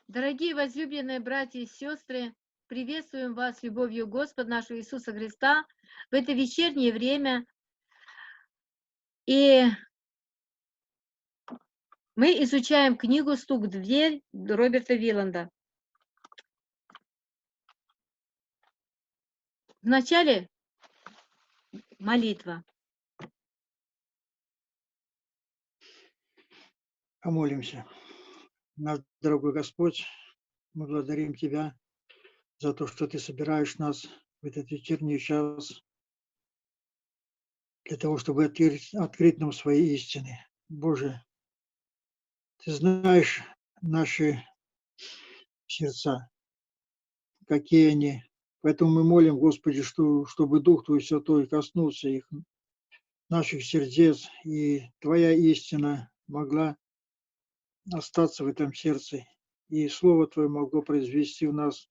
Дорогие возлюбленные братья и сестры, приветствуем вас любовью Господа нашего Иисуса Христа в это вечернее время. И мы изучаем книгу «Стук в дверь» Роберта Виланда. Вначале молитва. Помолимся. Наш дорогой Господь, мы благодарим Тебя за то, что Ты собираешь нас в этот вечерний час для того, чтобы открыть нам свои истины. Боже, Ты знаешь наши сердца, какие они. Поэтому мы молим, Господи, чтобы Дух Твой Святой коснулся их, наших сердец, и Твоя истина могла остаться в этом сердце, и Слово Твое могло произвести в нас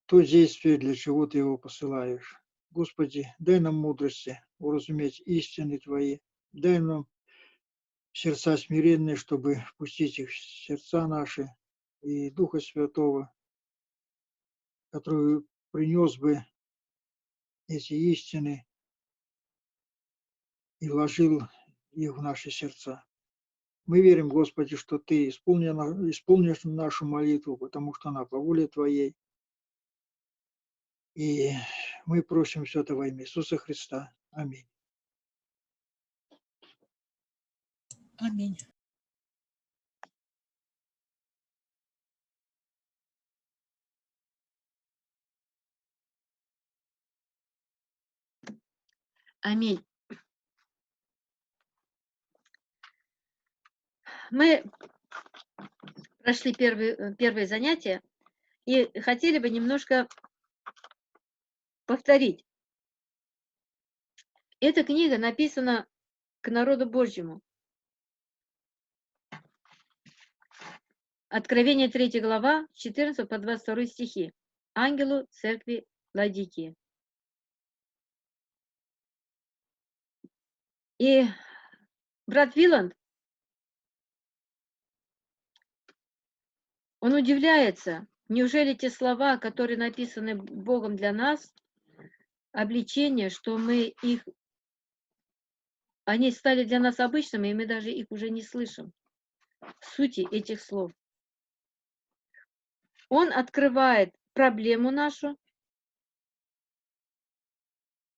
то действие, для чего Ты его посылаешь. Господи, дай нам мудрости уразуметь истины Твои, дай нам сердца смиренные, чтобы впустить их в сердца наши, и Духа Святого, который принес бы эти истины и вложил их в наши сердца. Мы верим, Господи, что Ты исполнишь нашу молитву, потому что она по воле Твоей. И мы просим все это во имя Иисуса Христа. Аминь. Аминь. Аминь. Мы прошли первые занятия и хотели бы немножко повторить. Эта книга написана к народу Божьему. Откровение 3 глава, 14 по 22 стихи. Ангелу церкви Ладикии. И брат Виланд, он удивляется, неужели те слова, которые написаны Богом для нас, обличения, что они стали для нас обычными, и мы даже их уже не слышим. Сути этих слов. Он открывает проблему нашу.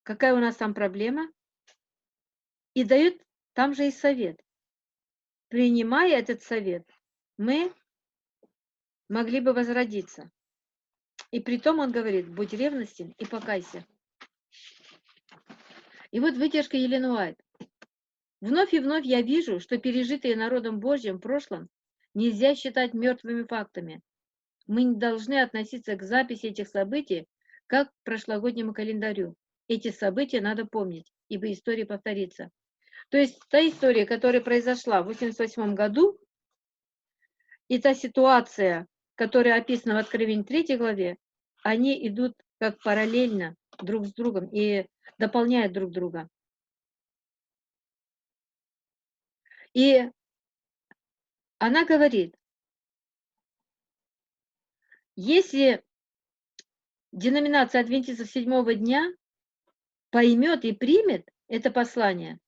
Какая у нас там проблема? И дает там же и совет. Принимая этот совет, мы могли бы возродиться. И притом он говорит, будь ревностен и покайся. И вот выдержка Елены Уайт. Вновь и вновь я вижу, что пережитые народом Божьим в прошлом нельзя считать мертвыми фактами. Мы не должны относиться к записи этих событий как к прошлогоднему календарю. Эти события надо помнить, ибо история повторится. То есть та история, которая произошла в 1988 году, и та ситуация, которая описана в Откровении 3 главе, они идут как параллельно друг с другом и дополняют друг друга. И она говорит, если деноминация адвентистов седьмого дня поймет и примет это послание,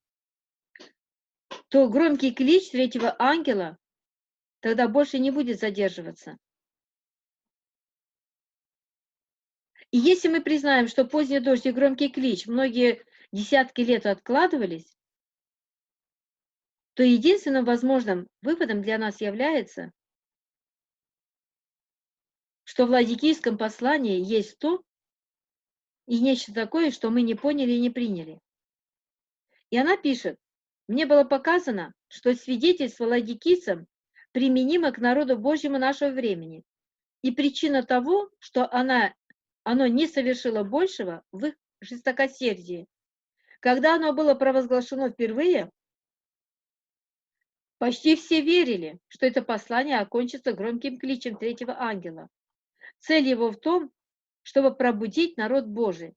то громкий клич третьего ангела тогда больше не будет задерживаться. И если мы признаем, что поздний дождь и громкий клич многие десятки лет откладывались, то единственным возможным выводом для нас является, что в ладикийском послании есть то и нечто такое, что мы не поняли и не приняли. И она пишет, мне было показано, что свидетельство ладикийцам применимо к народу Божьему нашего времени. И причина того, что оно не совершило большего в их жестокосердии. Когда оно было провозглашено впервые, почти все верили, что это послание окончится громким кличем третьего ангела. Цель его в том, чтобы пробудить народ Божий,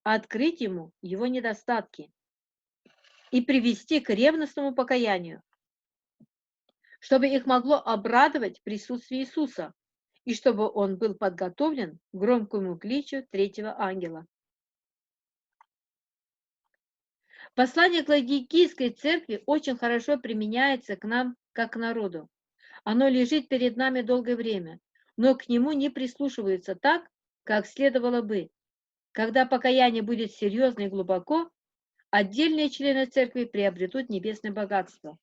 а открыть ему его недостатки и привести к ревностному покаянию. чтобы их могло обрадовать присутствие Иисуса, и чтобы он был подготовлен к громкому кличу третьего ангела. Послание к Ладикийской церкви очень хорошо применяется к нам, как к народу. Оно лежит перед нами долгое время, но к нему не прислушиваются так, как следовало бы. Когда покаяние будет серьезно и глубоко, отдельные члены церкви приобретут небесное богатство.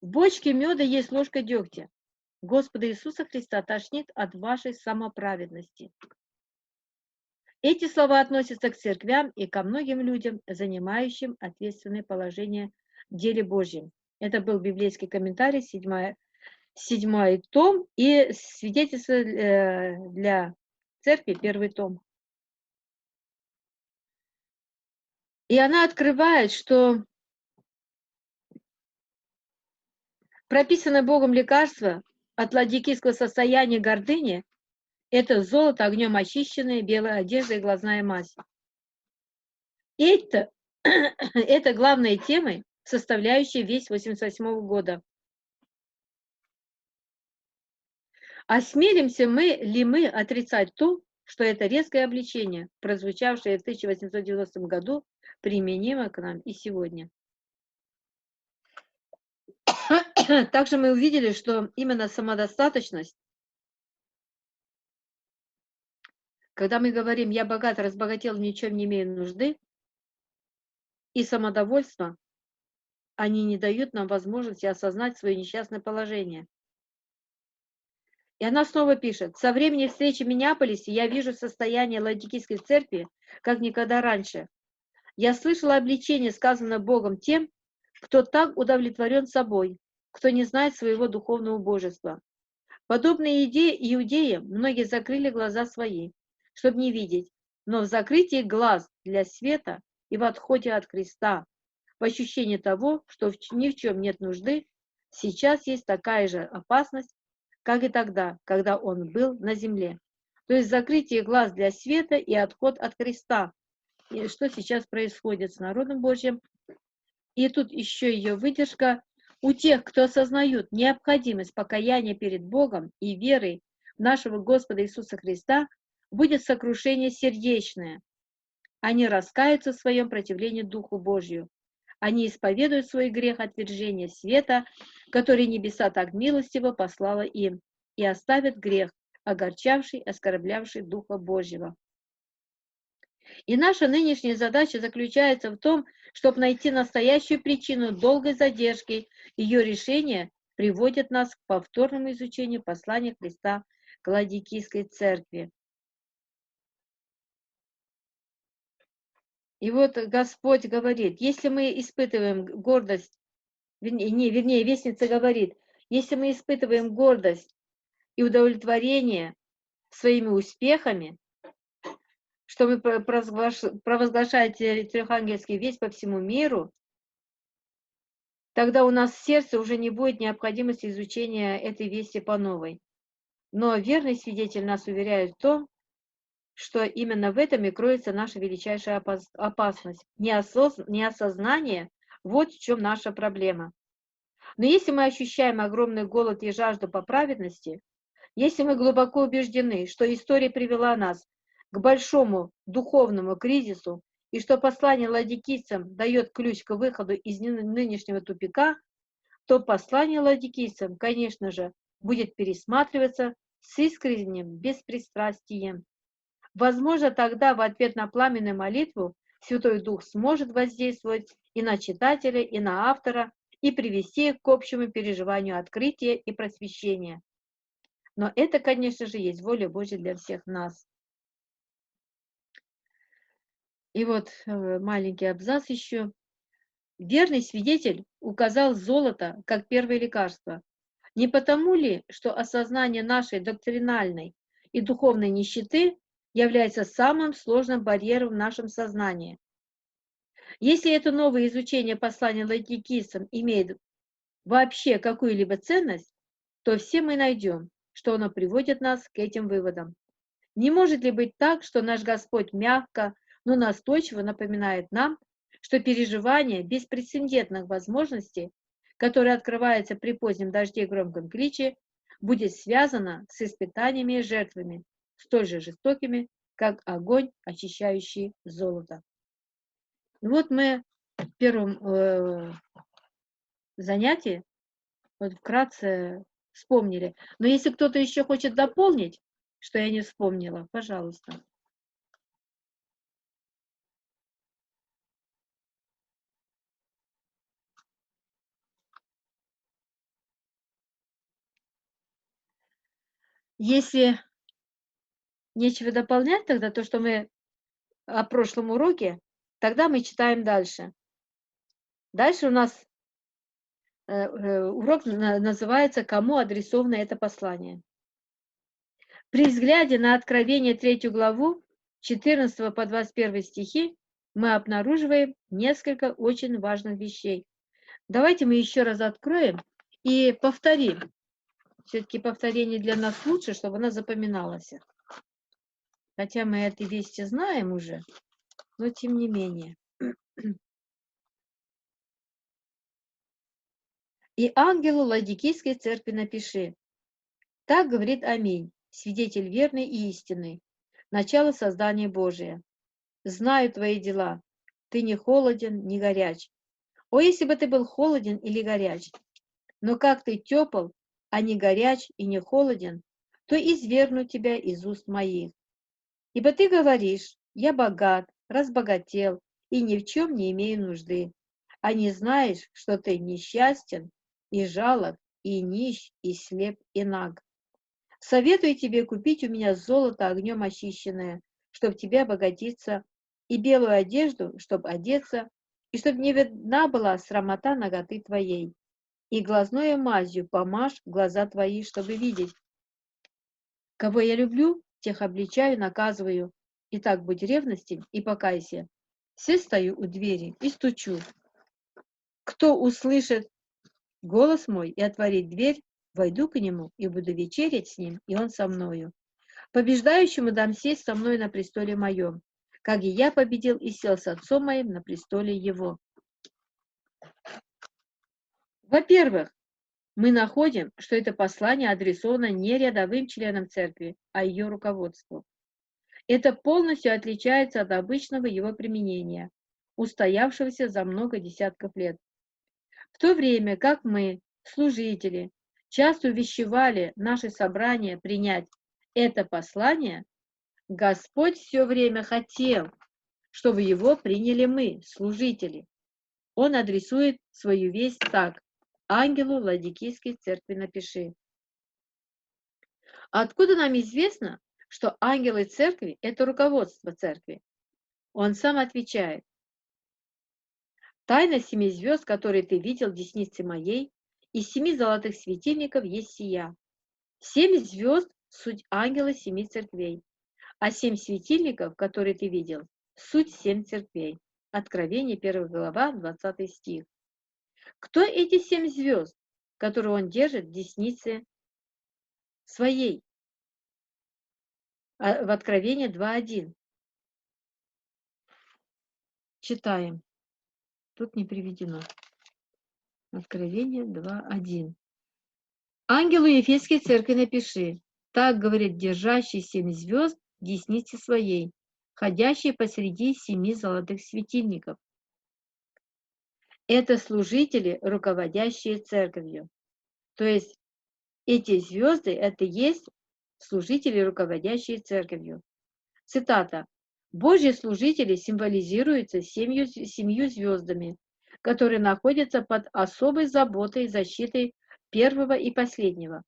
В бочке меда есть ложка дегтя. Господа Иисуса Христа тошнит от вашей самоправедности. Эти слова относятся к церквям и ко многим людям, занимающим ответственное положение в деле Божьем. Это был библейский комментарий, 7 том, и свидетельство для церкви, 1 том. И она открывает, что прописанное Богом лекарство от ладикийского состояния гордыни – это золото, огнем очищенное, белая одежда и глазная мазь. Это главные темы, составляющие весь 88 года. Осмелимся ли мы отрицать то, что это резкое обличение, прозвучавшее в 1890 году, применимо к нам и сегодня? Также мы увидели, что именно самодостаточность, когда мы говорим «я богат, разбогател, ни в чем не имею нужды», и самодовольство, они не дают нам возможности осознать свое несчастное положение. И она снова пишет: «Со времени встречи в Миннеаполисе я вижу состояние Ладикийской церкви, как никогда раньше. Я слышала обличение, сказанное Богом тем, кто так удовлетворен собой, кто не знает своего духовного божества. Подобные иудеи многие закрыли глаза свои, чтобы не видеть, но в закрытии глаз для света и в отходе от креста, в ощущении того, что ни в чем нет нужды, сейчас есть такая же опасность, как и тогда, когда он был на земле». То есть закрытие глаз для света и отход от креста. И что сейчас происходит с народом Божьим. И тут еще ее выдержка. У тех, кто осознают необходимость покаяния перед Богом и верой в нашего Господа Иисуса Христа, будет сокрушение сердечное. Они раскаются в своем противлении Духу Божию. Они исповедуют свой грех отвержения света, который небеса так милостиво послала им, и оставят грех, огорчавший, оскорблявший Духа Божьего. И наша нынешняя задача заключается в том, чтобы найти настоящую причину долгой задержки. Ее решение приводит нас к повторному изучению послания Христа к Ладикийской церкви. И вот Господь говорит, если мы испытываем гордость, вернее, Вестница говорит, если мы испытываем гордость и удовлетворение своими успехами, что вы провозглашаете трехангельский весть по всему миру, тогда у нас в сердце уже не будет необходимости изучения этой вести по новой. Но верный свидетель нас уверяет в том, что именно в этом и кроется наша величайшая опасность. Неосознание – вот в чем наша проблема. Но если мы ощущаем огромный голод и жажду по праведности, если мы глубоко убеждены, что история привела нас к большому духовному кризису, и что послание ладикийцам дает ключ к выходу из нынешнего тупика, то послание ладикийцам, конечно же, будет пересматриваться с искренним беспристрастием. Возможно, тогда в ответ на пламенную молитву Святой Дух сможет воздействовать и на читателя, и на автора, и привести их к общему переживанию открытия и просвещения. Но это, конечно же, есть воля Божья для всех нас. И вот маленький абзац еще. Верный свидетель указал золото как первое лекарство. Не потому ли, что осознание нашей доктринальной и духовной нищеты является самым сложным барьером в нашем сознании? Если это новое изучение послания ладикийцам имеет вообще какую-либо ценность, то все мы найдем, что оно приводит нас к этим выводам. Не может ли быть так, что наш Господь мягко, но настойчиво напоминает нам, что переживание беспрецедентных возможностей, которое открывается при позднем дожде и громком кличе, будет связано с испытаниями и жертвами, столь же жестокими, как огонь, очищающий золото. И вот мы в первом занятии вот вкратце вспомнили. Но если кто-то еще хочет дополнить, что я не вспомнила, пожалуйста. Если нечего дополнять, тогда то, что мы о прошлом уроке, тогда мы читаем дальше. Дальше у нас урок называется «Кому адресовано это послание?». При взгляде на Откровение 3 главу, 14 по 21 стихи, мы обнаруживаем несколько очень важных вещей. Давайте мы еще раз откроем и повторим. Все-таки повторение для нас лучше, чтобы оно запоминалось. Хотя мы эти вести знаем уже, но тем не менее. «И ангелу Ладикийской церкви напиши: так говорит Аминь, свидетель верный и истинный, начало создания Божия. Знаю твои дела, ты не холоден, не горяч. О, если бы ты был холоден или горяч! Но как ты тепл, а не горяч и не холоден, то извергну тебя из уст моих. Ибо ты говоришь: я богат, разбогател и ни в чем не имею нужды, а не знаешь, что ты несчастен и жалок, и нищ, и слеп, и наг. Советую тебе купить у меня золото огнем очищенное, чтобы тебе обогатиться, и белую одежду, чтобы одеться, и чтобы не видна была срамота наготы твоей. И глазною мазью помажь глаза твои, чтобы видеть. Кого я люблю, тех обличаю, наказываю. Итак, будь ревностен и покайся. Все стою у двери и стучу. Кто услышит голос мой и отворит дверь, войду к нему и буду вечерять с ним, и он со мною. Побеждающему дам сесть со мной на престоле моем, как и я победил и сел с отцом моим на престоле его». Во-первых, мы находим, что это послание адресовано не рядовым членам церкви, а ее руководству. Это полностью отличается от обычного его применения, устоявшегося за много десятков лет. В то время как мы, служители, часто увещевали наши собрания принять это послание, Господь все время хотел, чтобы его приняли мы, служители. Он адресует свою весть так: ангелу Ладикийской церкви напиши. Откуда нам известно, что ангелы церкви – это руководство церкви? Он сам отвечает: «Тайна 7 звезд, которые ты видел в деснице моей, и 7 золотых светильников есть сия». 7 звезд – суть ангела 7 церквей, а 7 светильников, которые ты видел, суть 7 церквей. Откровение 1 глава, 20 стих. Кто эти 7 звезд, которые он держит в деснице своей? В Откровении 2:1. Читаем. Тут не приведено. Откровение 2:1. «Ангелу Ефесской церкви напиши: так говорит держащий 7 звезд в деснице своей, ходящий посреди 7 золотых светильников». Это служители, руководящие церковью. То есть эти звезды – это есть служители, руководящие церковью. Цитата. «Божьи служители символизируются 7 звездами, которые находятся под особой заботой и защитой первого и последнего.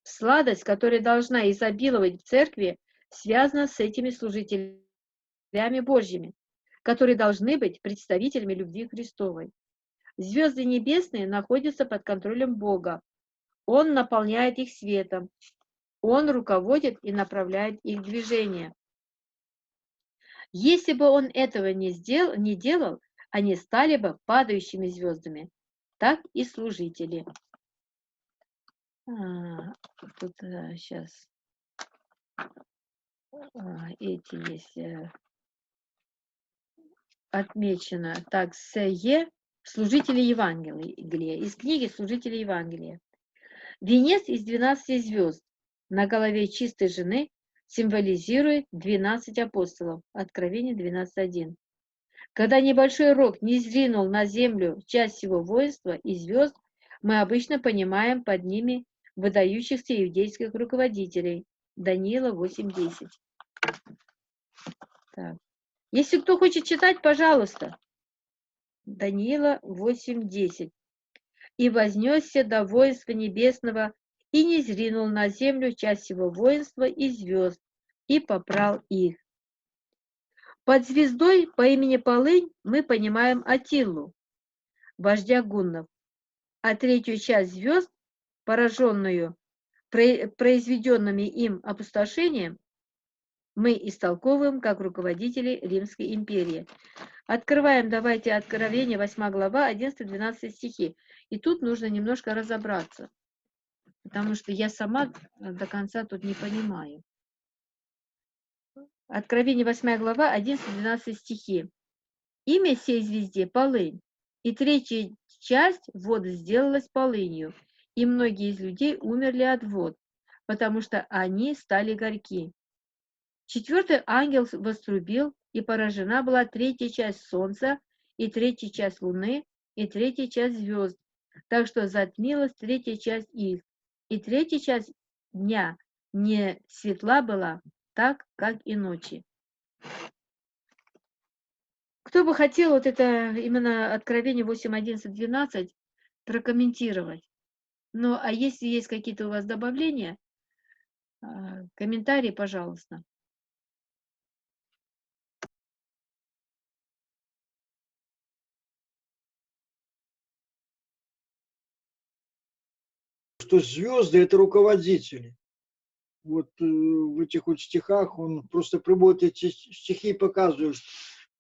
Сладость, которая должна изобиловать в церкви, связана с этими служителями Божьими, которые должны быть представителями любви Христовой. Звезды небесные находятся под контролем Бога. Он наполняет их светом. Он руководит и направляет их движение. Если бы он этого не делал, они стали бы падающими звездами. Так и служители. Тут сейчас эти есть отмечено. Так, сие служители Евангелия, из книги «Служители Евангелия». Венец из 12 звезд на голове чистой жены символизирует 12 апостолов. Откровение 12.1. Когда небольшой рог не сдвинул на землю часть его воинства и звезд, мы обычно понимаем под ними выдающихся иудейских руководителей. Даниила 8.10. Так. Если кто хочет читать, пожалуйста. Даниила 8.10. «И вознесся до воинства небесного, и не зринул на землю часть его воинства и звезд, и попрал их». Под звездой по имени Полынь мы понимаем Атиллу, вождя гуннов, а третью часть звезд, пораженную произведенными им опустошением, мы истолковываем как руководители Римской империи. Открываем, давайте, Откровение, 8 глава, 11-12 стихи. И тут нужно немножко разобраться, потому что я сама до конца тут не понимаю. Откровение, 8 глава, 11-12 стихи. «Имя сей звезде – Полынь, и третья часть вод сделалась полынью, и многие из людей умерли от вод, потому что они стали горьки. Четвертый ангел вострубил, и поражена была третья часть солнца, и третья часть луны, и третья часть звезд, так что затмилась третья часть их, и третья часть дня не светла была, так, как и ночи». Кто бы хотел вот это именно Откровение 8, 11, 12 прокомментировать? Ну, а если есть какие-то у вас добавления, комментарии, пожалуйста. Что звезды – это руководители. Вот в этих вот стихах он просто приводит эти стихи и показывает,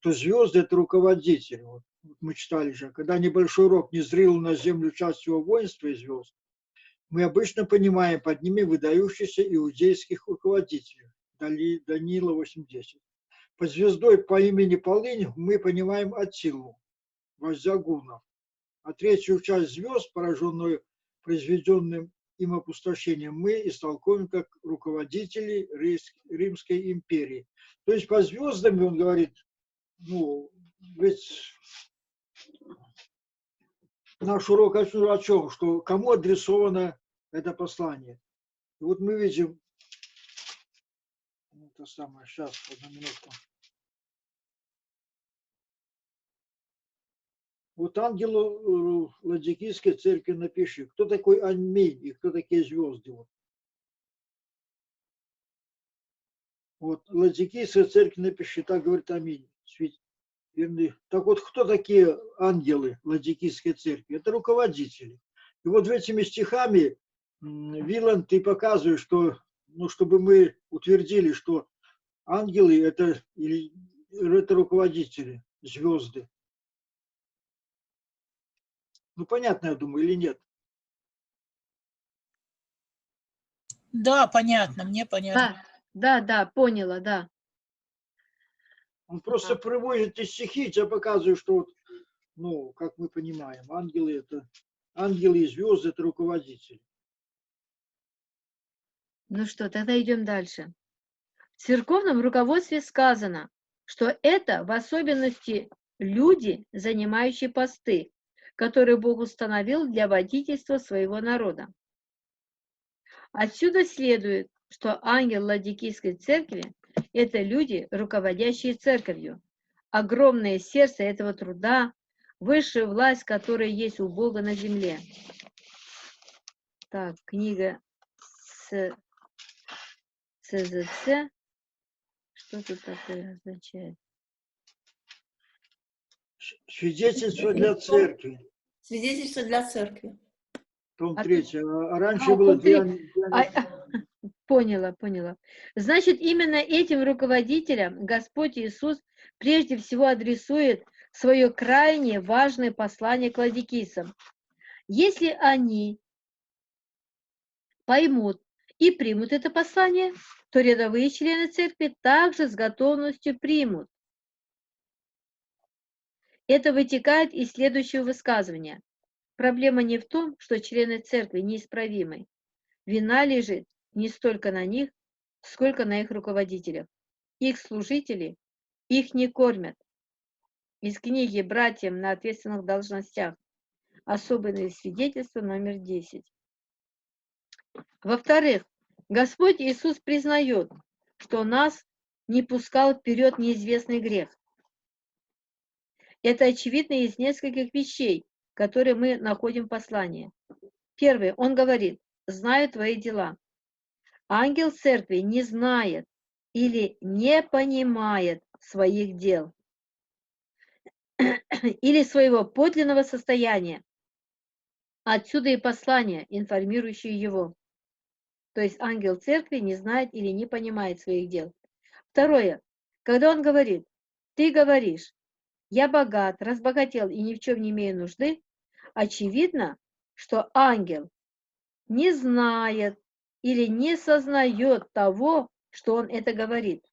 что звезды – это руководители. Вот мы читали же, когда небольшой рог не зрил на землю часть его воинства и звезд, мы обычно понимаем под ними выдающихся иудейских руководителей. Даниила 8.10. Под звездой по имени Полынь мы понимаем Аттилу, вождя гуннов. А третью часть звезд, пораженную произведенным им опустошением, мы истолковываем как руководители Римской империи. То есть по звездам он говорит, ну, ведь наш урок о чем? Что кому адресовано это послание. И вот мы видим, это самое, сейчас, одну минутку. Вот ангелу Ладикийской церкви напиши, кто такой Аминь и кто такие звезды. Вот Ладикийская церковь напиши, так говорит Аминь. Так вот, кто такие ангелы Ладикийской церкви? Это руководители. И вот этими стихами, Виланд, ты показываешь, что, ну, чтобы мы утвердили, что ангелы это руководители, звезды. Ну, понятно, я думаю, или нет? Да, понятно, мне понятно. Да, поняла, да. Он просто приводит эти стихи, и тебе показывает, что, вот, ну, как мы понимаем, ангелы и звезды это руководители. Ну что, тогда идем дальше. В церковном руководстве сказано, что это в особенности люди, занимающие посты, которые Бог установил для водительства своего народа. Отсюда следует, что ангел Ладикийской церкви – это люди, руководящие церковью, огромное сердце этого труда, высшая власть, которая есть у Бога на земле. Так, книга ЦЗЦ. Что тут такое означает? Свидетельство для церкви. Свидетельство для церкви. Том 3. А раньше было Поняла. Значит, именно этим руководителям Господь Иисус прежде всего адресует свое крайне важное послание к ладикийцам. Если они поймут и примут это послание, то рядовые члены церкви также с готовностью примут Это вытекает из следующего высказывания. Проблема не в том, что члены церкви неисправимы. Вина лежит не столько на них, сколько на их руководителях. Их служители их не кормят. Из книги «Братьям на ответственных должностях. Особенные свидетельства» номер 10. Во-вторых, Господь Иисус признает, что нас не пускал вперед неизвестный грех. Это очевидно из нескольких вещей, которые мы находим в послании. Первое, он говорит: «Знаю твои дела». Ангел церкви не знает или не понимает своих дел или своего подлинного состояния. Отсюда и послание, информирующее его. То есть ангел церкви не знает или не понимает своих дел. Второе, когда он говорит: «Ты говоришь, я богат, разбогател и ни в чем не имею нужды», очевидно, что ангел не знает или не сознает того, что он это говорит.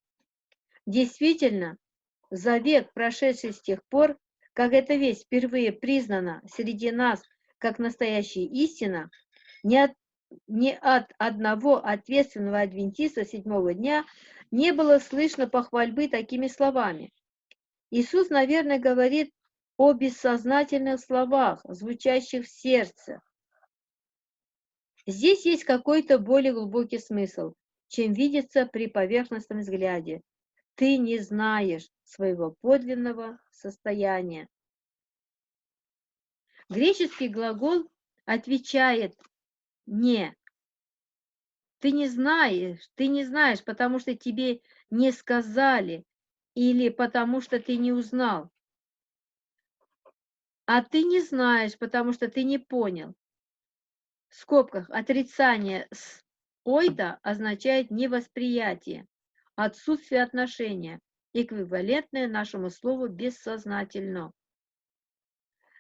Действительно, за век, прошедший с тех пор, как эта весть впервые признана среди нас как настоящая истина, ни от одного ответственного адвентиста седьмого дня не было слышно похвальбы такими словами. Иисус, наверное, говорит о бессознательных словах, звучащих в сердце. Здесь есть какой-то более глубокий смысл, чем видится при поверхностном взгляде. Ты не знаешь своего подлинного состояния. Греческий глагол отвечает «не». Ты не знаешь, потому что тебе не сказали или потому что ты не узнал. А ты не знаешь, потому что ты не понял. В скобках отрицание с «ойда» означает невосприятие, отсутствие отношения, эквивалентное нашему слову «бессознательно».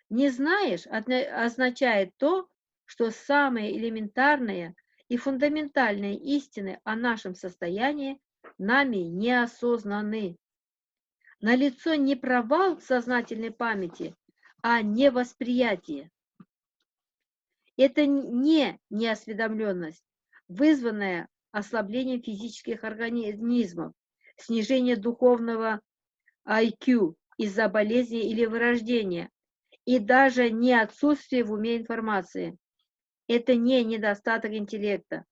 Не знаешь означает то, что самые элементарные и фундаментальные истины о нашем состоянии нами не осознаны. Налицо не провал сознательной памяти, а невосприятие. Это не неосведомленность, вызванная ослаблением физических организмов, снижение духовного IQ из-за болезни или вырождения, и даже не отсутствие в уме информации. Это не недостаток интеллекта.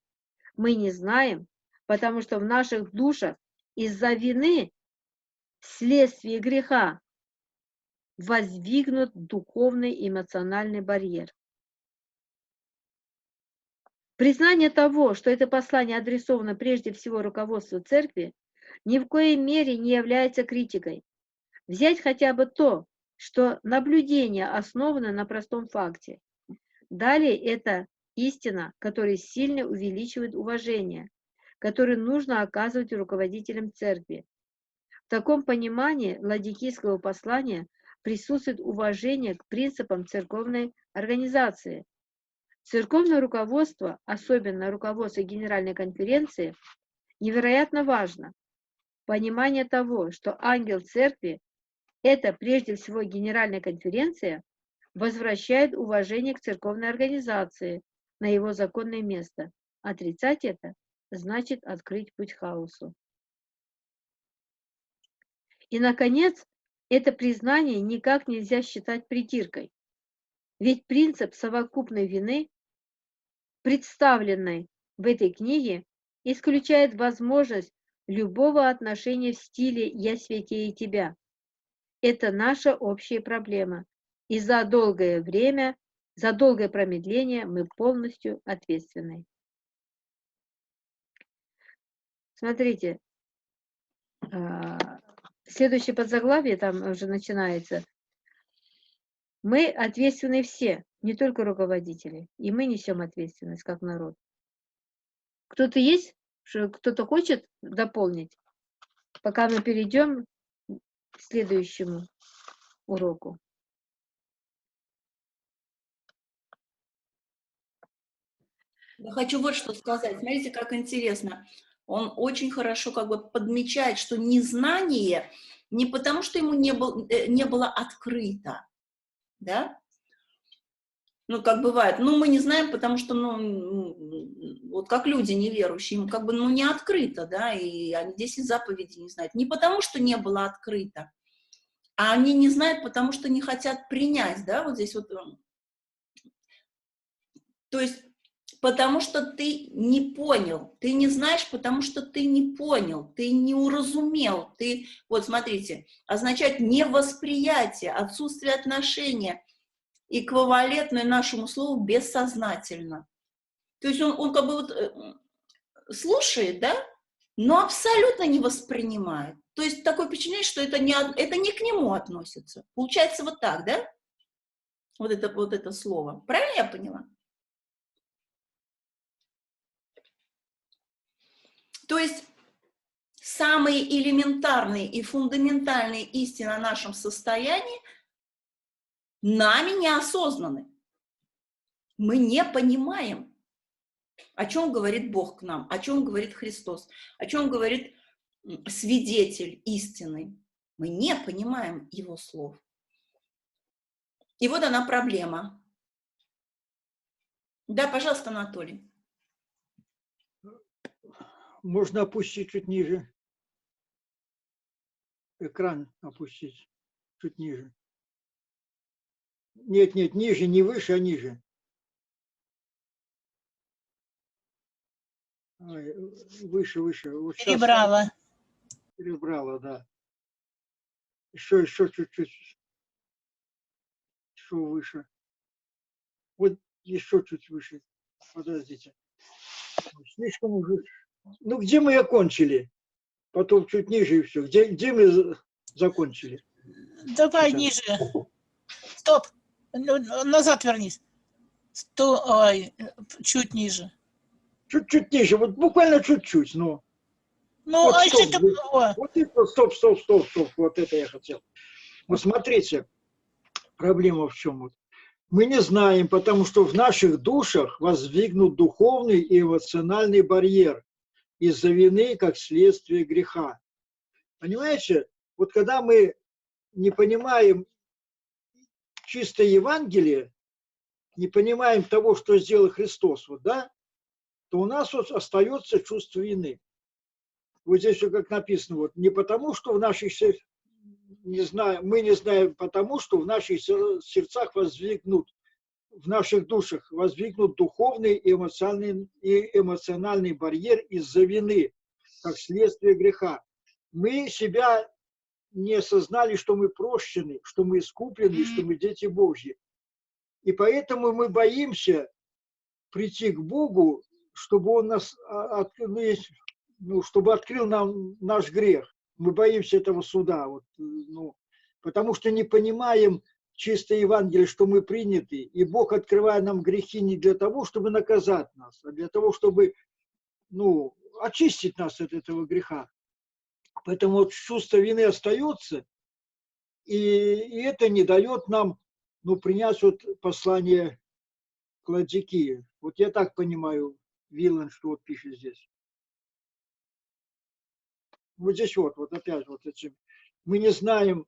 Мы не знаем, потому что в наших душах из-за вины, вследствие греха, воздвигнут духовный эмоциональный барьер. Признание того, что это послание адресовано прежде всего руководству церкви, ни в коей мере не является критикой. Взять хотя бы то, что наблюдение основано на простом факте. Далее это истина, которая сильно увеличивает уважение, которое нужно оказывать руководителям церкви. В таком понимании ладикийского послания присутствует уважение к принципам церковной организации. Церковное руководство, особенно руководство Генеральной конференции, невероятно важно. Понимание того, что ангел церкви – это прежде всего Генеральная конференция, возвращает уважение к церковной организации на его законное место. Отрицать это значит открыть путь хаосу. И, наконец, это признание никак нельзя считать придиркой. Ведь принцип совокупной вины, представленный в этой книге, исключает возможность любого отношения в стиле «я святее тебя». Это наша общая проблема. И за долгое промедление мы полностью ответственны. Смотрите, следующее подзаглавие там уже начинается. Мы ответственны все, не только руководители, и мы несем ответственность как народ. Кто-то есть? Кто-то хочет дополнить? Пока мы перейдем к следующему уроку. Я хочу вот что сказать. Смотрите, как интересно. Он очень хорошо как бы подмечает, что незнание не потому, что ему не было открыто, да? Ну, как бывает, ну, мы не знаем, потому что, ну, вот как люди неверующие, им как бы, ну, не открыто, да, и они 10 заповедей не знают. Не потому, что не было открыто, а они не знают, потому что не хотят принять, да, вот здесь вот. То есть, потому что ты не понял, ты не знаешь, потому что ты не понял, ты не уразумел, ты, вот смотрите, означает невосприятие, отсутствие отношения, эквивалентное нашему слову бессознательно. То есть он как бы вот слушает, да, но абсолютно не воспринимает. То есть такое впечатление, что это не к нему относится. Получается вот так, да? Вот это слово. Правильно я поняла? То есть самые элементарные и фундаментальные истины о нашем состоянии нами не осознаны. Мы не понимаем, о чем говорит Бог к нам, о чем говорит Христос, о чем говорит свидетель истины. Мы не понимаем его слов. И вот она проблема. Да, пожалуйста, Анатолий. Можно опустить чуть ниже. Экран опустить чуть ниже. Нет, ниже, не выше, а ниже. Выше. Вот сейчас Перебрала. перебрала, да. Еще чуть-чуть. Еще выше. Вот еще чуть выше. Подождите. Слишком уже. Ну, где мы окончили? Потом чуть ниже и все. Где мы закончили? Давай Сейчас. ниже. Стоп. Назад вернись. Ой, чуть ниже. Чуть-чуть ниже. Вот буквально чуть-чуть. Ну, Ну, вот, а стоп. что такое? Вот это, стоп. Вот это я хотел. Вот смотрите, проблема в чем? Вот. Мы не знаем, потому что в наших душах воздвигнут духовный и эмоциональный барьер из-за вины, как следствие греха. Понимаете, вот когда мы не понимаем чистое Евангелие, не понимаем того, что сделал Христос, вот, да, то у нас вот остается чувство вины. Вот здесь все как написано, вот, не потому, что в наших мы не знаем, потому что в наших сердцах воздвигнут, в наших душах воздвигнут духовный и эмоциональный барьер из-за вины, как следствие греха. Мы себя не осознали, что мы прощены, что мы искуплены, что мы дети Божьи. И поэтому мы боимся прийти к Богу, чтобы Он нас чтобы открыл нам наш грех. Мы боимся этого суда, вот, потому что не понимаем чистое Евангелие, что мы приняты, и Бог, открывая нам грехи, не для того, чтобы наказать нас, а для того, чтобы очистить нас от этого греха. Поэтому вот чувство вины остается, и это не дает нам принять вот послание к Ладикии. Вот я так понимаю, Вилан, что вот пишет здесь. Вот здесь вот опять вот этим. Мы не знаем,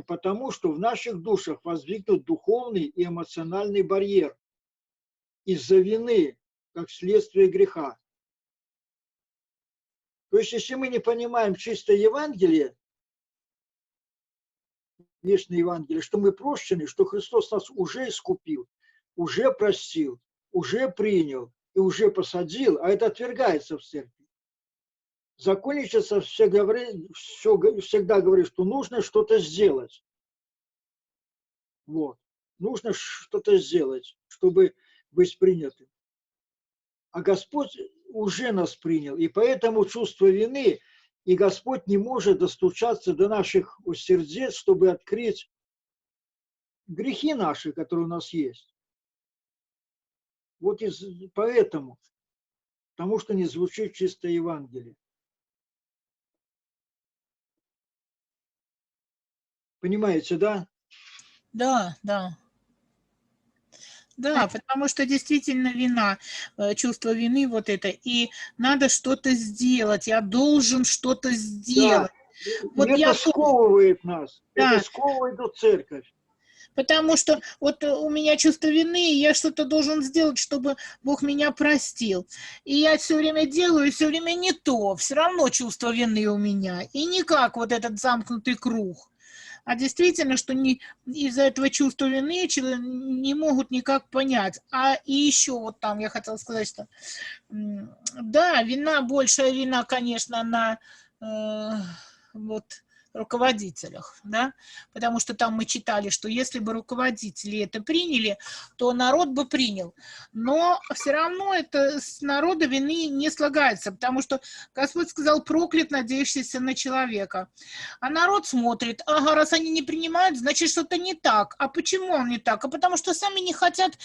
потому что в наших душах воздвигнут духовный и эмоциональный барьер из-за вины, как следствие греха. То есть, если мы не понимаем чистое Евангелие, вечное Евангелие, что мы прощены, что Христос нас уже искупил, уже простил, уже принял и уже посадил, а это отвергается в церкви. Законничество всегда говорит, что нужно что-то сделать. Вот. Нужно что-то сделать, чтобы быть принятым. А Господь уже нас принял, и поэтому чувство вины, и Господь не может достучаться до наших сердец, чтобы открыть грехи наши, которые у нас есть. Вот поэтому, потому что не звучит чистое Евангелие. Понимаете, да? Да. Да, потому что действительно вина, чувство вины вот это, и надо что-то сделать, я должен что-то сделать. Вот это я сковывает нас, Да. это сковывает церковь. Потому что вот у меня чувство вины, и я что-то должен сделать, чтобы Бог меня простил. И я все время делаю, и все время не то. Все равно чувство вины у меня. И никак вот этот замкнутый круг. А действительно, что из-за этого чувства вины не могут никак понять. И еще вот там я хотела сказать, что да, большая вина, конечно, на вот руководителях, да, потому что там мы читали, что если бы руководители это приняли, то народ бы принял. Но все равно это с народа вины не слагается, потому что Господь сказал: проклят надеющийся на человека. А народ смотрит: ага, раз они не принимают, значит, что-то не так. А почему он не так? А потому что сами не хотят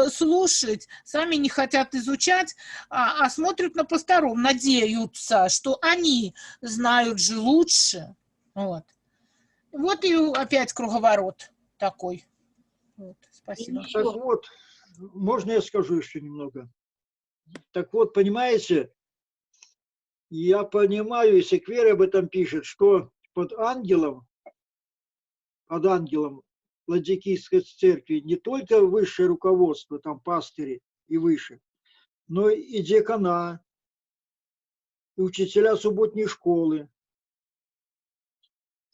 слушать, сами не хотят изучать, а смотрят на посторонних, надеются, что они знают же лучше. Вот и опять круговорот такой. Вот, спасибо. Так вот, можно я скажу еще немного? Так вот, понимаете, я понимаю, и Секвер об этом пишет, что под ангелом Ладикийской церкви не только высшее руководство, там пастыри и выше, но и диакона, и учителя субботней школы.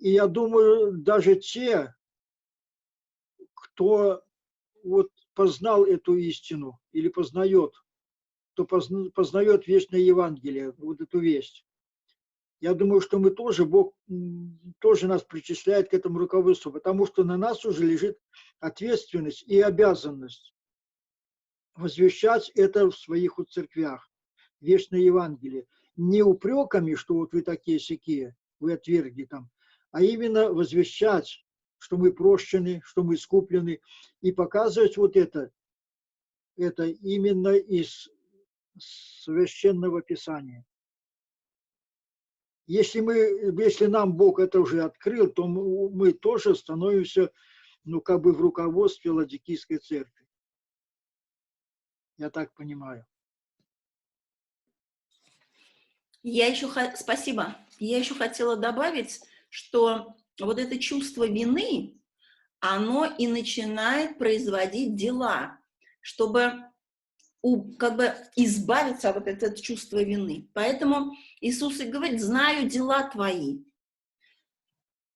И я думаю, даже те, кто вот познал эту истину или познает, кто познает вечное Евангелие, вот эту весть. Я думаю, что мы тоже, Бог тоже нас причисляет к этому руководству, потому что на нас уже лежит ответственность и обязанность возвещать это в своих церквях, вечное Евангелие. Не упреками, что вот вы такие-сякие, вы отвергли там, а именно возвещать, что мы прощены, что мы искуплены, и показывать вот это именно из Священного Писания. Если нам Бог это уже открыл, то мы тоже становимся, как бы в руководстве Ладикийской церкви. Я так понимаю. Спасибо. Я еще хотела добавить, что вот это чувство вины, оно и начинает производить дела, чтобы как бы избавиться от этого чувства вины. Поэтому Иисус и говорит: знаю дела твои.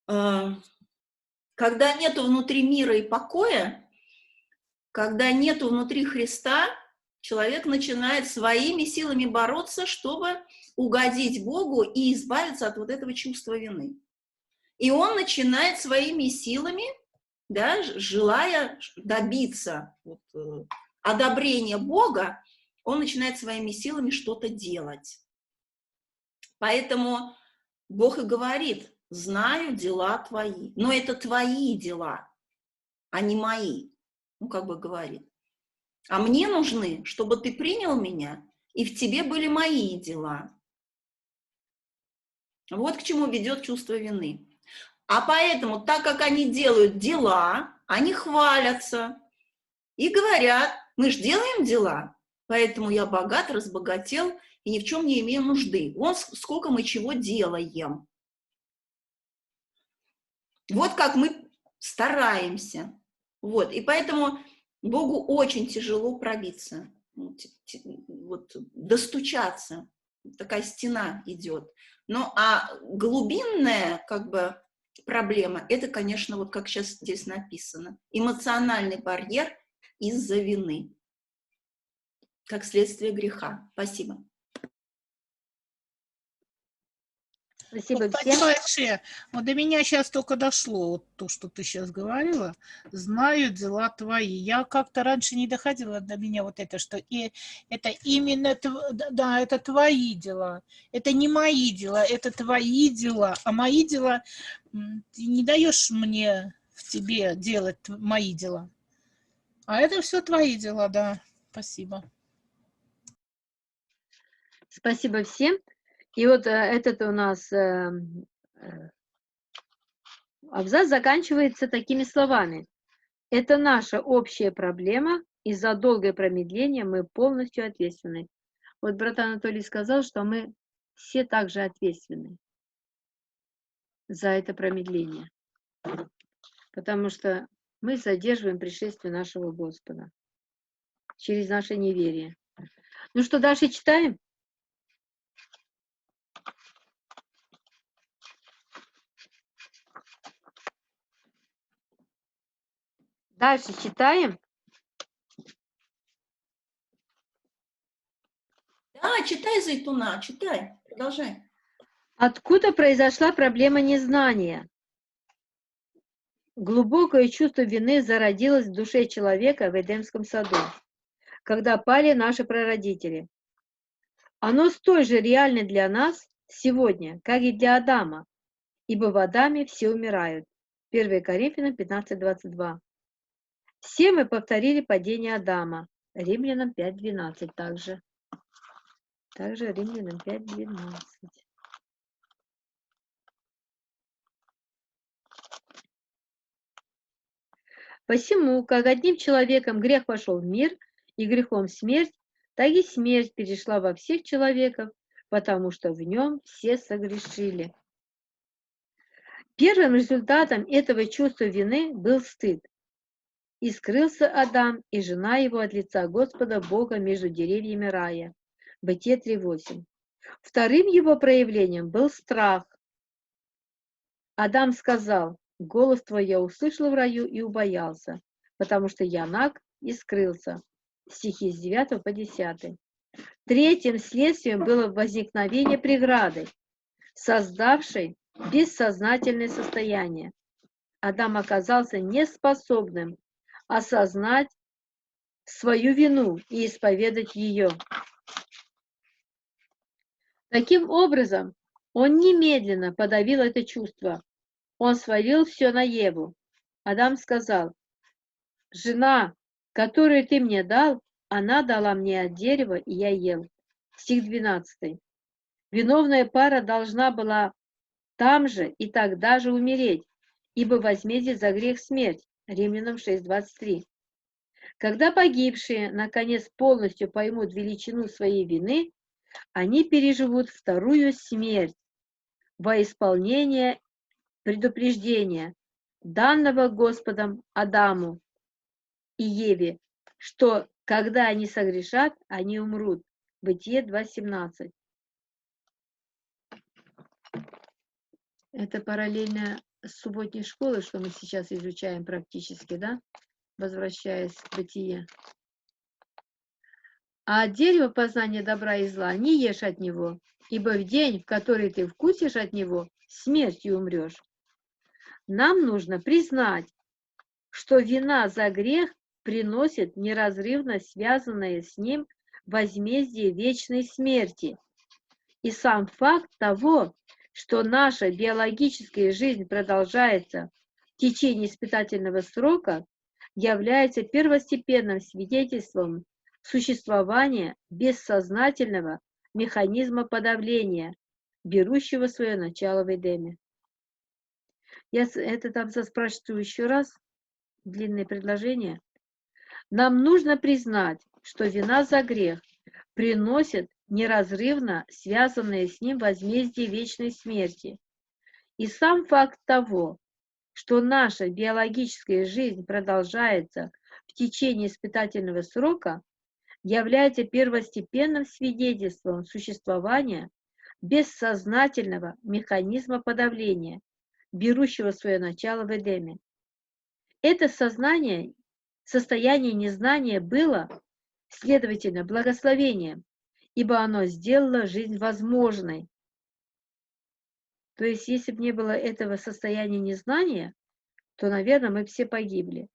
Когда нету внутри мира и покоя, когда нету внутри Христа, человек начинает своими силами бороться, чтобы угодить Богу и избавиться от вот этого чувства вины. И он начинает своими силами, да, желая добиться одобрения Бога, он начинает своими силами что-то делать. Поэтому Бог и говорит: знаю дела твои. Но это твои дела, а не мои. Как бы говорит. А мне нужны, чтобы ты принял меня, и в тебе были мои дела. Вот к чему ведет чувство вины. А поэтому, так как они делают дела, они хвалятся и говорят: мы же делаем дела, поэтому я богат, разбогател и ни в чем не имею нужды. Вон сколько мы чего делаем. Вот как мы стараемся. Вот. И поэтому Богу очень тяжело пробиться, достучаться. Такая стена идет. Ну, а глубинная, как бы, проблема, это, конечно, вот как сейчас здесь написано, эмоциональный барьер из-за вины, как следствие греха. Спасибо. Спасибо Спасибо всем. большое. Вот до меня сейчас только дошло вот то, что ты сейчас говорила. Знаю дела твои. Я как-то раньше не доходила до меня вот это, что это именно, да, это твои дела. Это не мои дела, это твои дела. А мои дела, ты не даешь мне в тебе делать мои дела. А это все твои дела, да. Спасибо. Спасибо всем. И вот этот у нас абзац заканчивается такими словами. Это наша общая проблема, и за долгое промедление мы полностью ответственны. Вот брат Анатолий сказал, что мы все также ответственны. за это промедление. Потому что мы задерживаем пришествие нашего Господа через наше неверие. Ну что, дальше читаем? Дальше читаем. Да, читай, Зайтуна, читай, продолжай. Откуда произошла проблема незнания? Глубокое чувство вины зародилось в душе человека в Эдемском саду, когда пали наши прародители. Оно столь же реально для нас сегодня, как и для Адама, ибо в Адаме все умирают. 1 Коринфянам 15:22. Все мы повторили падение Адама. Римлянам 5:12 также. Также Римлянам 5:12. Посему, как одним человеком грех вошел в мир, и грехом смерть, так и смерть перешла во всех человеков, потому что в нем все согрешили. Первым результатом этого чувства вины был стыд. И скрылся Адам и жена его от лица Господа Бога между деревьями рая. Бытие 3:8. Вторым его проявлением был страх. Адам сказал: «Голос твой я услышал в раю и убоялся, потому что я наг и скрылся». Стихи с 9 по 10. Третьим следствием было возникновение преграды, создавшей бессознательное состояние. Адам оказался неспособным осознать свою вину и исповедать ее. Таким образом, он немедленно подавил это чувство. Он свалил все на Еву. Адам сказал: «Жена, которую ты мне дал, она дала мне от дерева, и я ел». Стих 12. Виновная пара должна была там же и тогда же умереть, ибо возмездие за грех смерть. Римлянам 6:23. Когда погибшие, наконец, полностью поймут величину своей вины, они переживут вторую смерть во исполнение предупреждения, данного Господом Адаму и Еве, что, когда они согрешат, они умрут. Бытие 2:17. Это параллельно с субботней школы, что мы сейчас изучаем практически, да? Возвращаясь к Бытие. А от дерева познания добра и зла не ешь от него, ибо в день, в который ты вкусишь от него, смертью умрешь. Нам нужно признать, что вина за грех приносит неразрывно связанное с ним возмездие вечной смерти. И сам факт того, что наша биологическая жизнь продолжается в течение испытательного срока, является первостепенным свидетельством существования бессознательного механизма подавления, берущего свое начало в Эдеме. Я этот абзац прочту еще раз, длинное предложение. Нам нужно признать, что вина за грех приносит неразрывно связанное с ним возмездие вечной смерти. И сам факт того, что наша биологическая жизнь продолжается в течение испытательного срока, является первостепенным свидетельством существования бессознательного механизма подавления, берущего свое начало в Эдеме. Это состояние незнания было, следовательно, благословением, ибо оно сделало жизнь возможной. То есть, если бы не было этого состояния незнания, то, наверное, мы все погибли.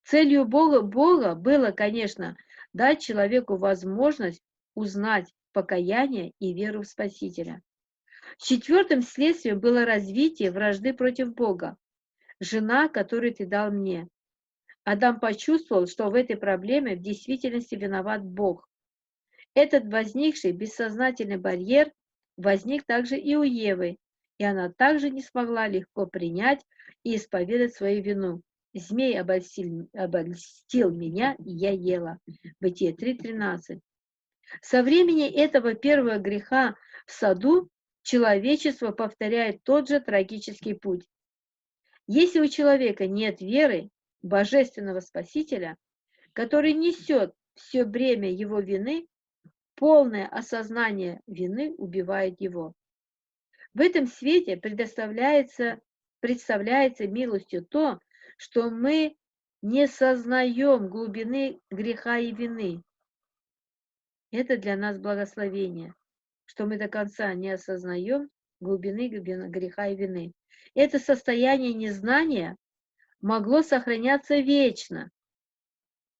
Целью Бога было, конечно, дать человеку возможность узнать покаяние и веру в Спасителя. Четвертым следствием было развитие вражды против Бога. Жена, которую ты дал мне. Адам почувствовал, что в этой проблеме в действительности виноват Бог. Этот возникший бессознательный барьер возник также и у Евы, и она также не смогла легко принять и исповедать свою вину. Змей обольстил меня, и я ела. Бытие 3:13. Со времени этого первого греха в саду человечество повторяет тот же трагический путь. Если у человека нет веры в Божественного Спасителя, который несет все бремя его вины, полное осознание вины убивает его. В этом свете представляется милостью то, что мы не сознаем глубины греха и вины. Это для нас благословение, что мы до конца не осознаем глубины греха и вины. Это состояние незнания могло сохраняться вечно,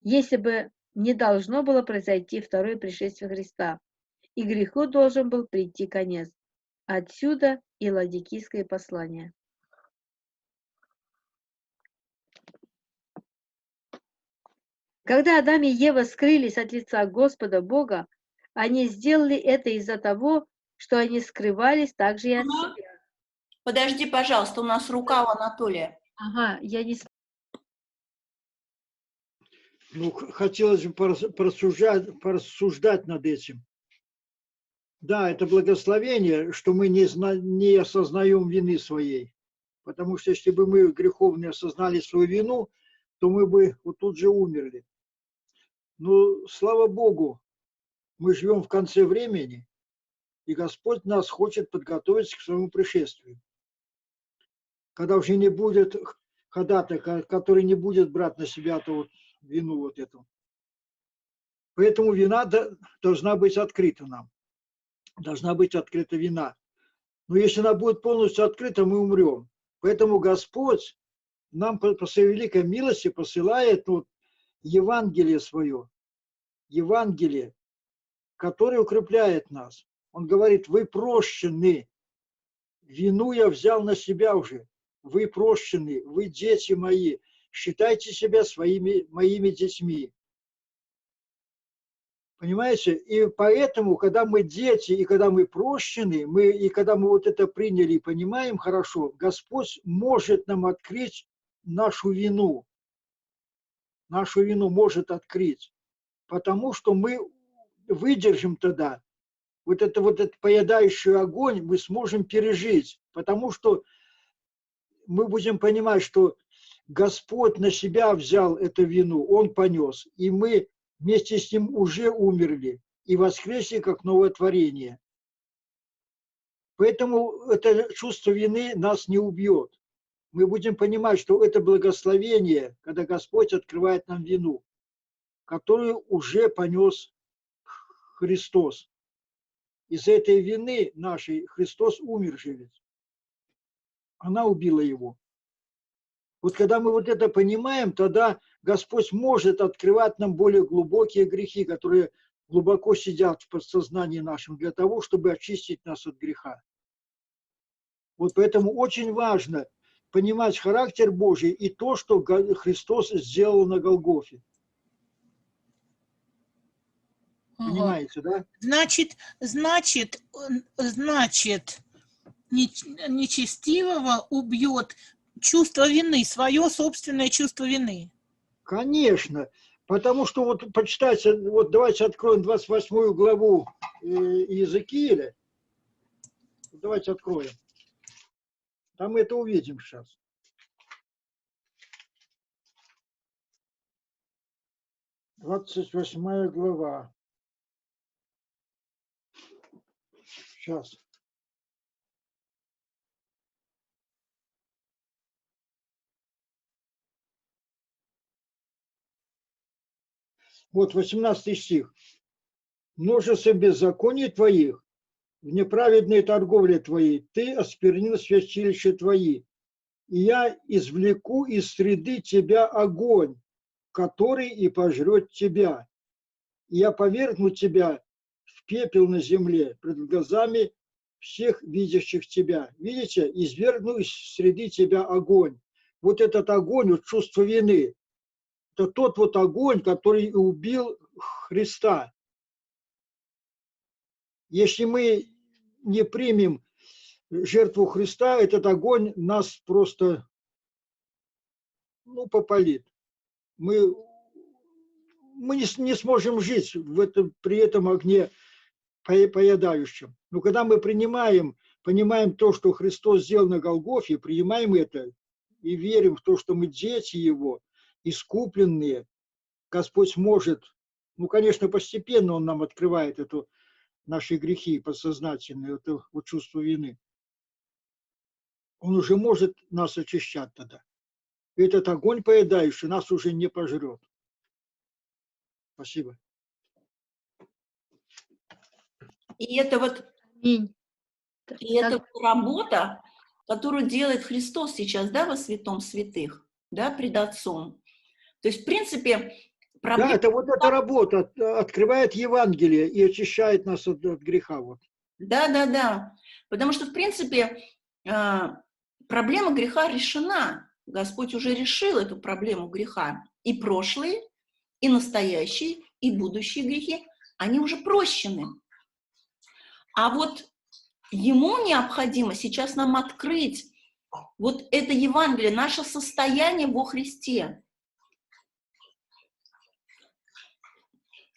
если бы не должно было произойти второе пришествие Христа, и греху должен был прийти конец. Отсюда и ладикийское послание. Когда Адам и Ева скрылись от лица Господа Бога, они сделали это из-за того, что они скрывались также и от себя. Подожди, пожалуйста, у нас рука у Анатолия. Ага, я не... Ну, хотелось бы порассуждать над этим. Да, это благословение, что мы не осознаем вины своей. Потому что если бы мы греховные осознали свою вину, то мы бы вот тут же умерли. Но, слава Богу, мы живем в конце времени, и Господь нас хочет подготовить к своему пришествию. Когда уже не будет ходатая, который не будет брать на себя вину вот эту. Поэтому вина должна быть открыта нам. Должна быть открыта вина. Но если она будет полностью открыта, мы умрем. Поэтому Господь нам по своей великой милости посылает Евангелие свое. Евангелие, которое укрепляет нас. Он говорит, вы прощены. Вину я взял на себя уже. Вы прощены, вы дети мои. Считайте себя моими детьми. Понимаете? И поэтому, когда мы дети, и когда мы прощены, и когда мы вот это приняли и понимаем хорошо, Господь может нам открыть нашу вину. Нашу вину может открыть. Потому что мы выдержим тогда вот этот поедающий огонь, мы сможем пережить. Потому что мы будем понимать, что Господь на себя взял эту вину, Он понес. И мы вместе с Ним уже умерли и воскресли как новое творение. Поэтому это чувство вины нас не убьет. Мы будем понимать, что это благословение, когда Господь открывает нам вину, которую уже понес Христос. Из-за этой вины нашей Христос умер же ведь. Она убила Его. Вот когда мы вот это понимаем, тогда Господь может открывать нам более глубокие грехи, которые глубоко сидят в подсознании нашем, для того, чтобы очистить нас от греха. Вот поэтому очень важно понимать характер Божий и то, что Христос сделал на Голгофе. Понимаете, да? Значит, нечестивого убьет чувство вины, свое собственное чувство вины. Конечно, потому что вот почитайте, вот давайте откроем 28 главу Иезекииля. Давайте откроем. Там мы это увидим сейчас. Двадцать 28 глава. Сейчас. Вот 18 стих. Множество беззаконий твоих, в неправедной торговле твоей, ты осквернил святилища твои. И я извлеку из среды тебя огонь, который и пожрет тебя. И я повергну тебя в пепел на земле пред глазами всех видящих тебя. Видите, извергну из среды тебя огонь. Вот этот огонь, вот чувство вины, это тот вот огонь, который убил Христа. Если мы не примем жертву Христа, этот огонь нас просто попалит. Мы не сможем жить при этом огне поедающем. Но когда мы принимаем понимаем то, что Христос сделал на Голгофе, принимаем это и верим в то, что мы дети Его, искупленные, Господь может, ну, конечно, постепенно Он нам открывает наши грехи подсознательные, это вот чувство вины. Он уже может нас очищать тогда. И этот огонь поедающий нас уже не пожрет. Спасибо. И это вот, Аминь. и это вот работа, которую делает Христос сейчас, да, во святом святых, да, пред Отцом. То есть, в принципе, проблема... Да, это вот эта работа открывает Евангелие и очищает нас от греха. Вот. Да. Потому что, в принципе, проблема греха решена. Господь уже решил эту проблему греха. И прошлые, и настоящие, и будущие грехи, они уже прощены. А вот Ему необходимо сейчас нам открыть вот это Евангелие, наше состояние во Христе.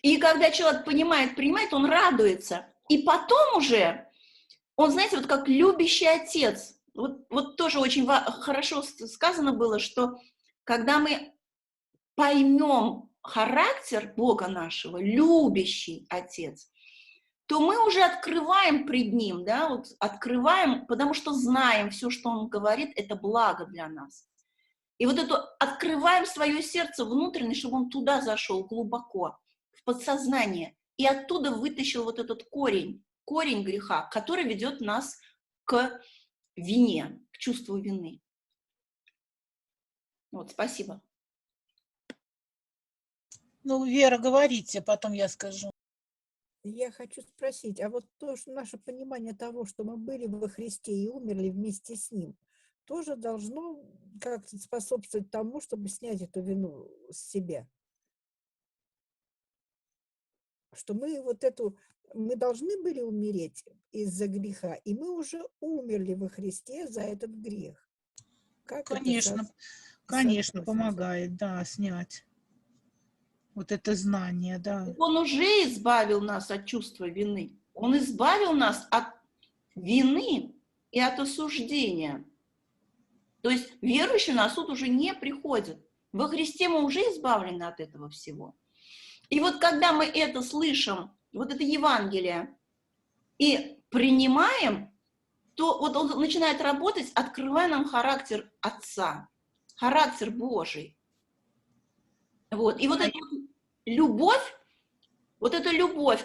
И когда человек понимает, принимает, он радуется. И потом уже, он, знаете, вот как любящий отец. Вот тоже очень хорошо сказано было, что когда мы поймем характер Бога нашего, любящий отец, то мы уже открываем пред Ним, да, вот открываем, потому что знаем все, что Он говорит, это благо для нас. И вот это открываем свое сердце внутреннее, чтобы Он туда зашел глубоко, в подсознание, и оттуда вытащил вот этот корень греха, который ведет нас к вине, к чувству вины. Вот, спасибо. Ну, Вера, говорите, потом я скажу. Я хочу спросить, а вот то, что наше понимание того, что мы были во Христе и умерли вместе с Ним, тоже должно как-то способствовать тому, чтобы снять эту вину с себя? Что мы должны были умереть из-за греха, и мы уже умерли во Христе за этот грех. Как Конечно, это конечно, помогает, да, снять вот это знание, да. Он уже избавил нас от чувства вины. Он избавил нас от вины и от осуждения. То есть верующий на суд уже не приходит. Во Христе мы уже избавлены от этого всего. И вот когда мы это слышим, вот это Евангелие, и принимаем, то вот он начинает работать, открывая нам характер Отца, характер Божий. Вот. И вот эта любовь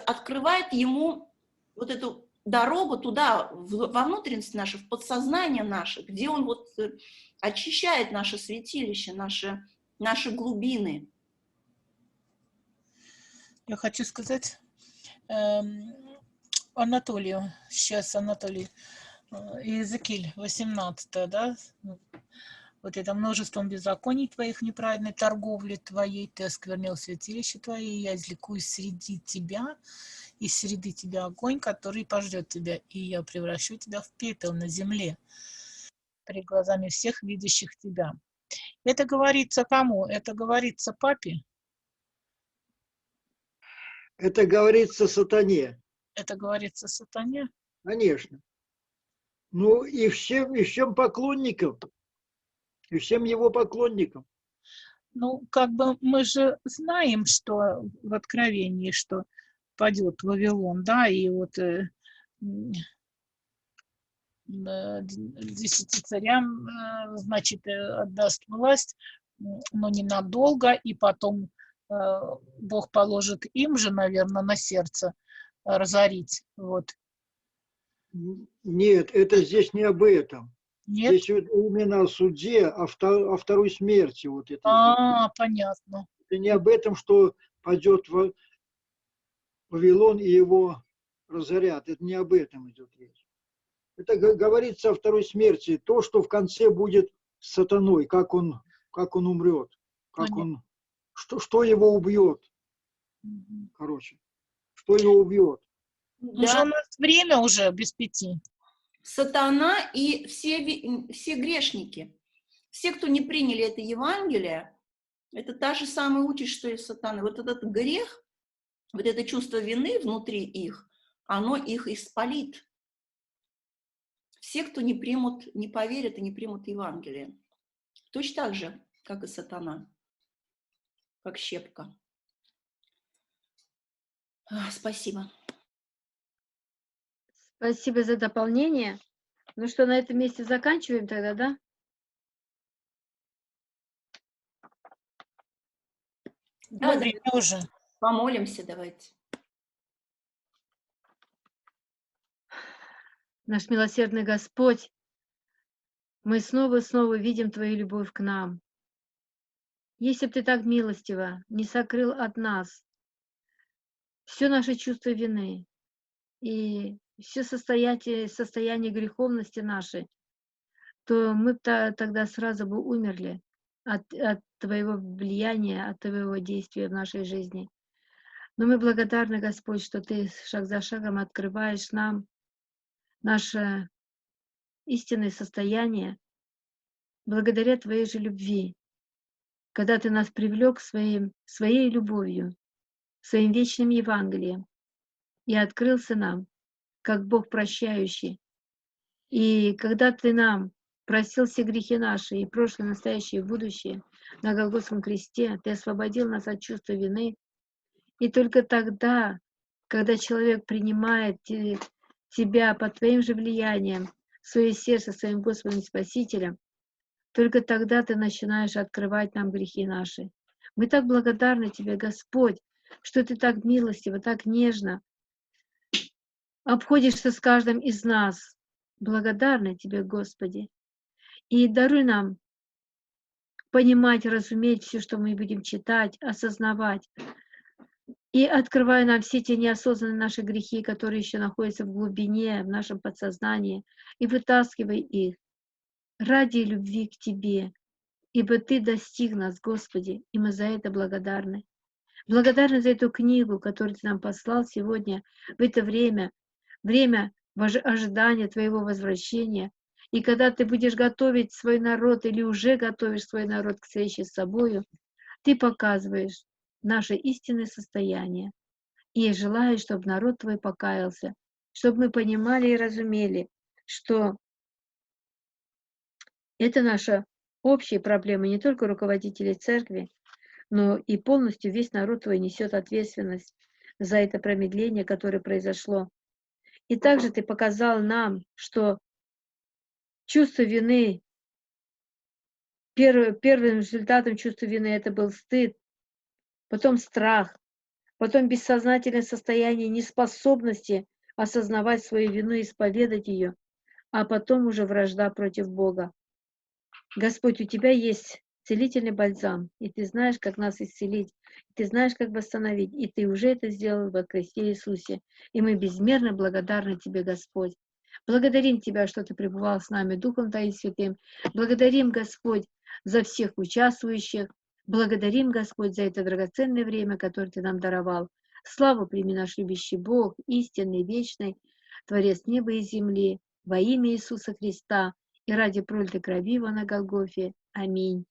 открывает ему вот эту дорогу туда, во внутренность нашу, в подсознание наше, где он вот очищает наше святилище, наши глубины. Я хочу сказать Анатолию, сейчас Анатолий, Иезекииль 18, да, вот это множеством беззаконий твоих, неправедной торговли твоей, ты осквернил святилище твое, и я извлеку из среды тебя огонь, который пожрет тебя, и я превращу тебя в пепел на земле, перед глазами всех видящих тебя. Это говорится кому? Это говорится папе? Это говорится сатане. Это говорится сатане? Конечно. Ну и всем поклонникам. И всем его поклонникам. Ну, как бы мы же знаем, что в Откровении, что падет Вавилон, да, и вот 10 царям, значит, отдаст власть, но ненадолго, и потом Бог положит им же, наверное, на сердце разорить, вот. Нет, это здесь не об этом. Нет? Здесь именно о суде, о второй смерти. Вот это Понятно. Это не об этом, что пойдет Вавилон и его разорят. Это не об этом идет речь. Это говорится о второй смерти. То, что в конце будет с сатаной, как он умрет, что его убьет. Короче, что его убьет. Уже у нас время уже без 5. Сатана и все грешники, все, кто не приняли это Евангелие, это та же самая участь, что и сатана. Вот этот грех, вот это чувство вины внутри их, оно их испалит. все, кто не примут, не поверят и не примут Евангелие. Точно так же, как и сатана, как щепка. Спасибо. Спасибо за дополнение. Ну что, на этом месте заканчиваем тогда, да? Да, время уже. Помолимся давайте. Наш милосердный Господь, мы снова и снова видим Твою любовь к нам. Если бы Ты так милостиво не сокрыл от нас все наше чувство вины и все состояние греховности нашей, то мы бы тогда сразу бы умерли от Твоего влияния, от Твоего действия в нашей жизни. Но мы благодарны, Господь, что Ты шаг за шагом открываешь нам наше истинное состояние благодаря Твоей же любви, когда Ты нас привлек своей любовью, своим вечным Евангелием и открылся нам, как Бог прощающий. И когда Ты нам простил все грехи наши, и прошлое, настоящее, и будущее, на Голгофском кресте, Ты освободил нас от чувства вины. И только тогда, когда человек принимает Тебя под Твоим же влиянием, в свое сердце, своим Господом и Спасителем, только тогда Ты начинаешь открывать нам грехи наши. Мы так благодарны Тебе, Господь, что Ты так милостиво, так нежно обходишься с каждым из нас. Благодарны Тебе, Господи. И даруй нам понимать, разуметь все, что мы будем читать, осознавать. И открывай нам все те неосознанные наши грехи, которые еще находятся в глубине, в нашем подсознании, и вытаскивай их ради любви к Тебе, ибо Ты достиг нас, Господи, и мы за это благодарны. Благодарны за эту книгу, которую Ты нам послал сегодня, в это время ожидания Твоего возвращения. И когда Ты будешь готовить свой народ или уже готовишь свой народ к встрече с Собою, Ты показываешь наше истинное состояние. И я желаю, чтобы народ Твой покаялся, чтобы мы понимали и разумели, что это наша общая проблема, не только руководителей церкви, но и полностью весь народ Твой несет ответственность за это промедление, которое произошло. И также Ты показал нам, что чувство вины, первым результатом чувства вины это был стыд, потом страх, потом бессознательное состояние неспособности осознавать свою вину и исповедать ее, а потом уже вражда против Бога. Господь, у Тебя есть целительный бальзам, и Ты знаешь, как нас исцелить, Ты знаешь, как восстановить, и Ты уже это сделал во Христе Иисусе. И мы безмерно благодарны Тебе, Господь. Благодарим Тебя, что Ты пребывал с нами Духом Твоим Святым. Благодарим, Господь, за всех участвующих. Благодарим, Господь, за это драгоценное время, которое Ты нам даровал. Славу прими наш любящий Бог, истинный, вечный, Творец неба и земли, во имя Иисуса Христа и ради пролитой крови Его на Голгофе. Аминь.